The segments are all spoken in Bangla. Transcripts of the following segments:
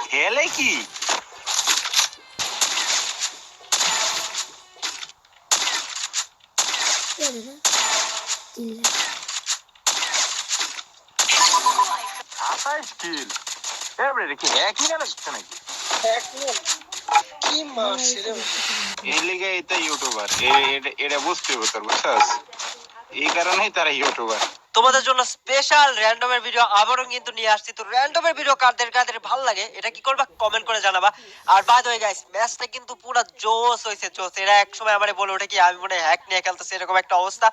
খেলে কি ইউটিউবার এটা বুঝতে হবে তোর বুঝছস এই কারণেই তারা ইউটিউবার। তোমাদের জন্য স্পেশাল র্যান্ডমের ভিডিও আবারও কিন্তু নিয়ে আসছি। তো র্যান্ডমের ভিডিও কাদের কাদের ভালো লাগে এটা কি করবা কমেন্ট করে জানাবা। আর বাই দ্য ওয়ে গাইস, ম্যাচটা কিন্তু পুরো জোস হইছে, জোস। এরা একসময় আমারে বলে ওঠে কি আমি মনে হ্যাক নিয়ে খেলতেছি, এরকম একটা অবস্থা।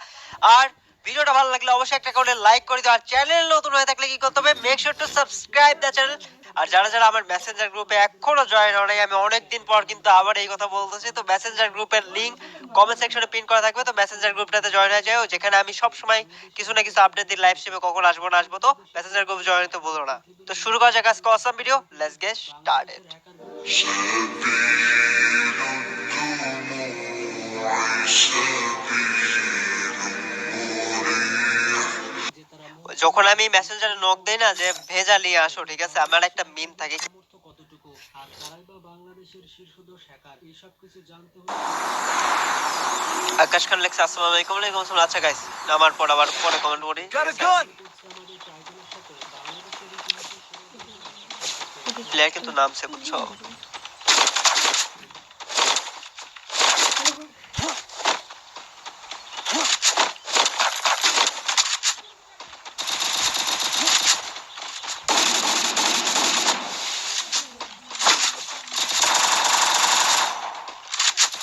আর ভিডিওটা ভালো লাগলে অবশ্যই একটা করে লাইক করে দিও। আর চ্যানেল নতুন হয়ে থাকলে কি করতে হবে, make sure to subscribe the channel. আর যারা যারা আমার মেসেঞ্জার গ্রুপে এখনো জয়েন হয়নি, আমি অনেকদিন পর কিন্তু আবার এই কথা বলতেছি, তো মেসেঞ্জার গ্রুপের লিংক কমেন্ট সেকশনে পিন করা থাকবে। তো মেসেঞ্জার গ্রুপটাতে জয়েন হয়ে যাও, যেখানে আমি সব সময় কিছু না কিছু আপডেট দিই, লাইভ স্ট্রিমে কখন আসবো না আসবো। তো মেসেঞ্জার গ্রুপে জয়েন হতে ভুলো না। তো শুরু করা যাক আজকে awesome video, let's get started. যখন আমি মেসেঞ্জারে নক দেই না যে ভেজা নিয়ে আসো, ঠিক আছে, আমার একটা মিন থাকে কতটুকু আর কারাই বা বাংলাদেশের শীর্ষ 10 হ্যাকার এই সব কিছু জানতে হলে আকাশ খান লেখছে আসসালামু আলাইকুম। ওয়ালাইকুম আসসালাম। আচ্ছা গাইস, নামার পর আবার পরে কমেন্ট করি। প্লেয়ার কিন্তু নামছে বুঝছো।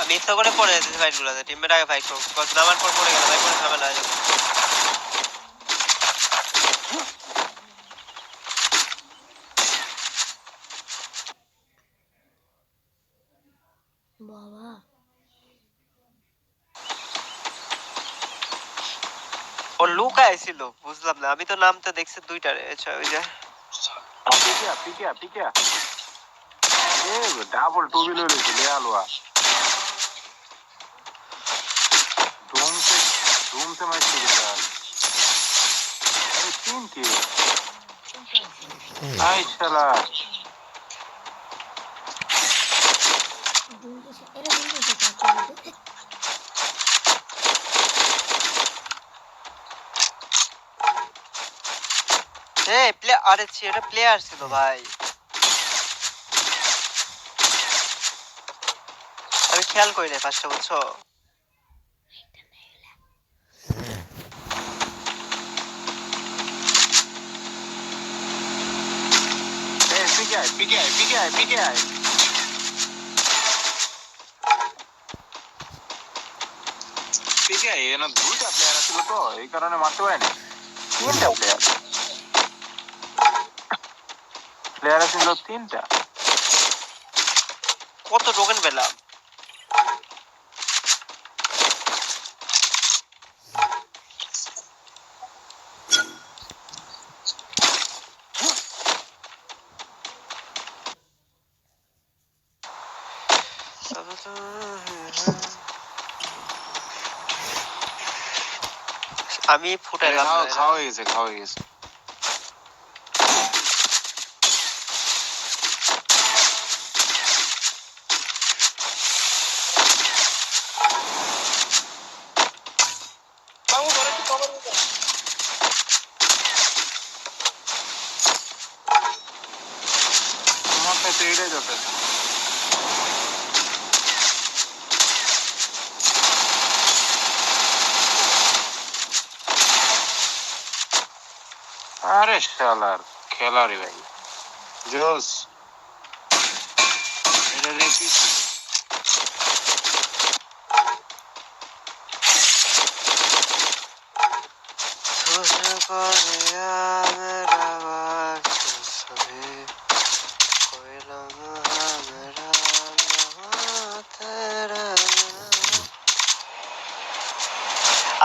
আমি ইচ্ছা করে পড়ে যেতেছি ফাইট গুলোতে, টিমমেট আগে ফাইট করুক, বিকজ নামার পর পড়ে গেল ভাই, পরে ঝামেলা হয়ে যাবে। বাবা ও লুকায় ছিল, বুঝলাম না, আমি তো নামতে দেখছি দুইটা। আচ্ছা ওই যে ডাবল টু হুইলার হয়েছে ले आलवा धूम से मैच खेले यार। अरे तीन के आई शाला প্লেয়ার, আরে এটা প্লেয়ার ছিল ভাই, আমি খেয়াল করি না ফার্স্টে বুঝছো। দুইটা প্লেয়ার আছিল তো এই কারণে মারতে পারেনি। তিনটা প্লেয়ার আছিল তিনটা। কত টোকেন পেলাম। আমি ফুটাইলাম, খাওয়া হয়ে গেছে। আরে শালার খেলারি ভাই জোস এটা রেখি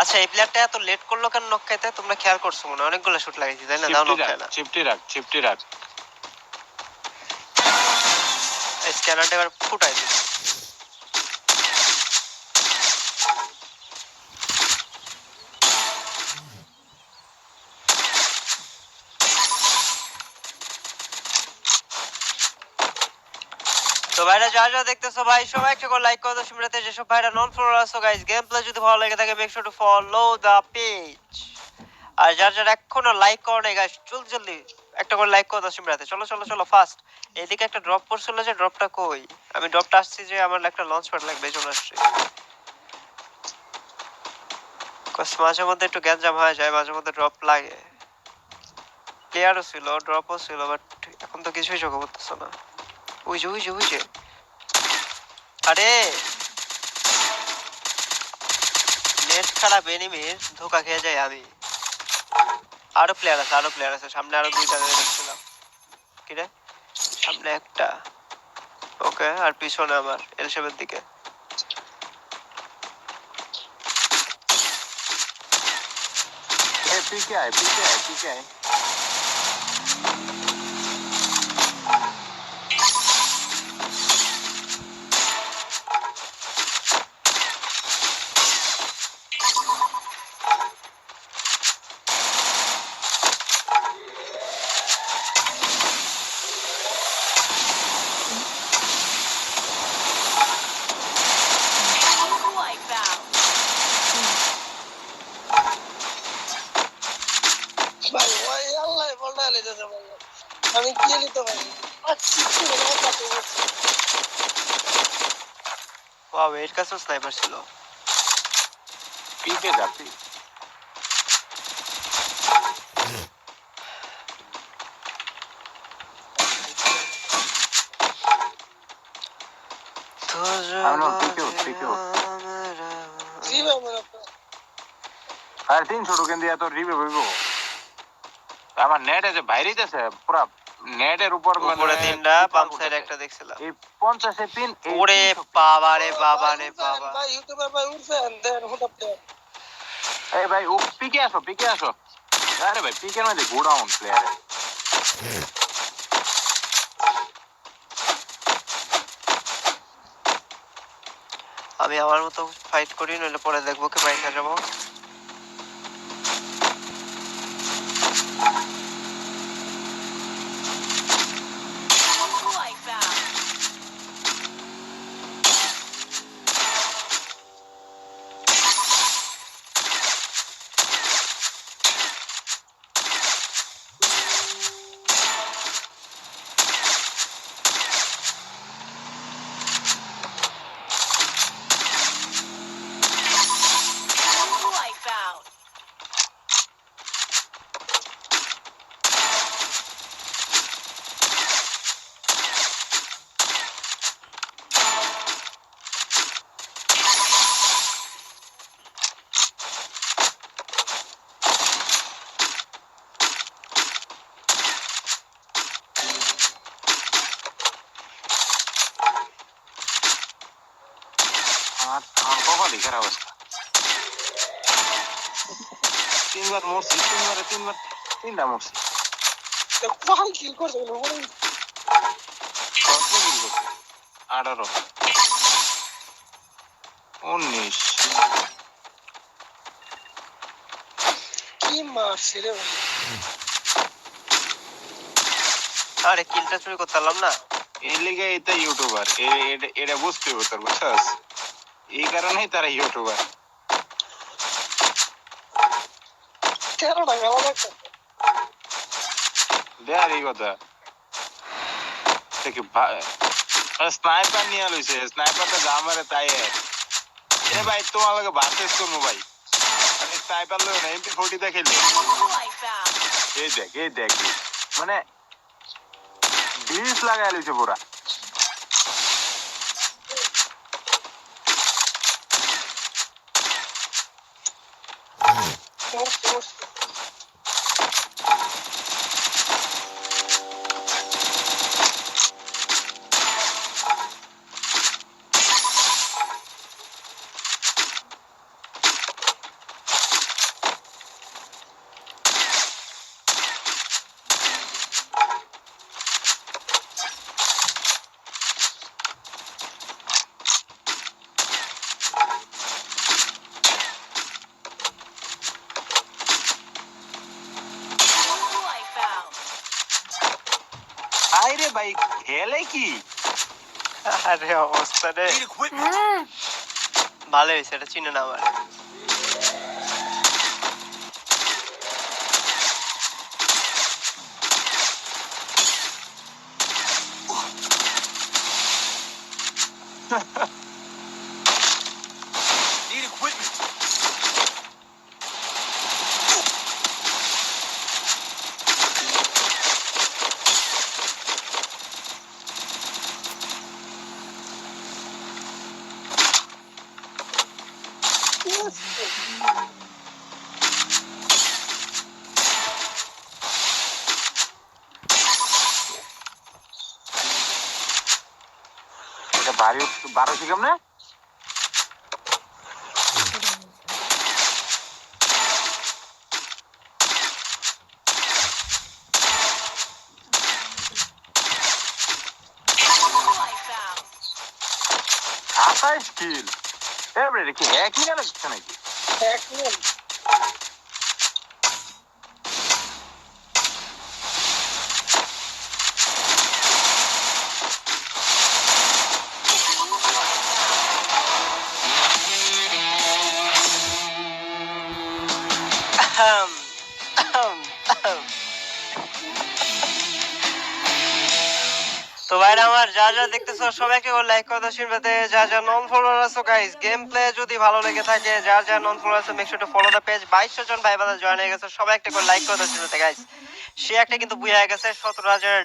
আচ্ছা এই প্লেয়ারটা এত লেট করলো কেন নক খাইতে, তোমরা খেয়াল করছো মনে হয়, অনেকগুলো শুট লাগাইছি তাই না? দাও নক খায় না, চিপটি রাখ স্ক্যানারটা এবার ফুটাই দিই। তো ভাইরা যারা যারা দেখতেছো ভাই সবাই একটা করে লাইক করে দাও সিমরাতে, যেসব ভাইরা নন ফলোয়ার আছো গাইস গেম প্লে যদি ভালো লাগে থাকে make sure to follow the page. আর যারা যারা এখনো লাইক করো নাই গাইস জলদি জলদি একটা করে লাইক করে দাও সিমরাতে। চলো চলো চলো ফাস্ট। এদিকে একটা ড্রপ পড়ছিল, যে ড্রপটা কই? আমি ড্রপটা আসছি, যে আমার একটা লঞ্চ প্যাড লাগবে, চলে আসছে। মাঝে মধ্যে একটু গ্যাঞ্জাম হয়ে যায়, মাঝে মধ্যে ড্রপ লাগে। প্লেয়ারও ছিল, ড্রপও ছিল, বাট এখন তো কিছুই চোখে পড়তেছে না। ওই যে ওই যে ওই যে, আরে নেট খারাপ, এনিমির ধোকা খেয়ে যাই আমি। আরো প্লেয়ার আছে, আরো প্লেয়ার আছে সামনে, আরো দুইটা দেখছিলাম। কিরে সামনে একটা, ওকে, আর পিছনে আমার এলসেবের দিকে। পিকে আয়, পিকে আয়, পিকে আয়। ভাই ওই আল্লাহ বলটা লেগেছে ভাই, আমি কি নিতে পারি ওয়াও, এর কাছেও স্নাইপার ছিল। পিকে যা, পিক। জি ভাই আমার আর 300 টোকেন দিয়ে তো রিভিউ হইব। আমার নেট আছে বাইরেইতেছে পুরা, নেটের উপর উপরে তিনটা, পাম্প সাইডে একটা দেখছিলাম। এই 50 এ 3। ওরে বাবা রে বাবা রে বাবা। ভাই ইউটিউবার ভাই উঠছেন দেন হঠাৎ এই ভাই ও পিকে আসো, পিকে আসো। আরে ভাই পিকের মধ্যে গোডাউন প্লেয়ারে। আমি আমার মতো ফাইট করি, নইলে পরে দেখবো কি মাইকা যাবো। আমার কপালই খারাপ অবস্থা। তিনবার মরছি, তিনটা মরছি। কোন কিল করছে বলে 18, 19। কি মারছে রে ভাই। আরে কিলটা চুরি করতে পারলাম না। এই লিগে এটা ইউটিউবার, এটা বুঝতে হবে তোর, বুঝছস? এই কারণেই তারা ইউটিউবার। 13টা গেল একটা দেয়ার এই কথা দেখি স্নাইপার নিয়ে লইছে, স্নাইপারটা যা মারে তাই এ ভাই তোমার লগে ভার্সেস করবো ভাই। আমি স্নাইপার লই না, MP40 তে খেলি। এই দেখ মানে ডিস লাগাই লইছে পুরা। আরে ভাই খেলে কি আরে অবস্থা রে, ভালো হয়েছে, এটা চিনে না আমার। এটা ভারী 12 কেমনে? খাতায় স্কিল এবারে কি হ্যাকিং এর লাগছে নাকি? এখন আহম, আহম, আহম। তো ভাইরা আমার, যা যা দেখতেছো সবাইকে লাইক করে দাও, শুনবে যা যা নন ফলোয়ার আছো গাইস, গেম প্লে যদি ভালো লেগে থাকে, যা যা নন ফলোয়ার আছো make sure to follow the page. 2200 জন ভাই বাদা জয়েন হয়ে গেছে, সবাই একটা করে লাইক করে দাও শুনবে গাইস। সে একটা কিন্তু বুয়া হয়ে গেছে 17,000